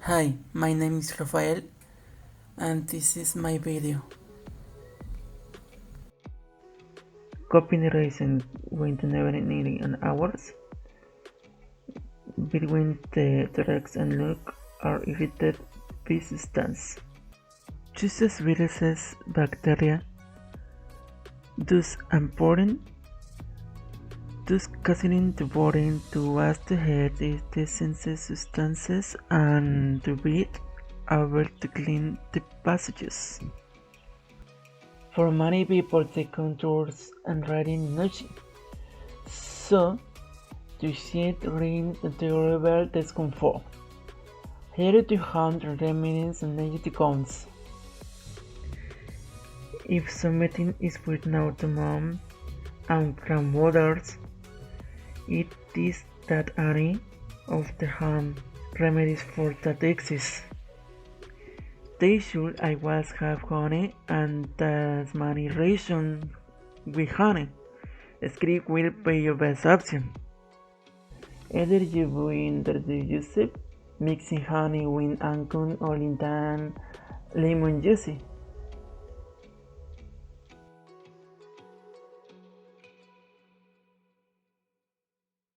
Hi, my name is Rafael and this is my video. Copying the racing went never nearly an hours. Between the Rex and Luke are irritated persistence. Chooses viruses, bacteria, thus important, thus causing the body to wash the head is the substances and to breathe over to clean the passages. For many people the contours and writing nothing. So to shed reigns the terrible discomfort. Here to hunt remedies and negative counts. If something is written out to mom and grandmothers, it is that any of the harm remedies for that exist. They should I was have honey and as many rations with honey. Script will be your best option. Either you will introduce it, mixing honey with ancon or lintan lemon juice.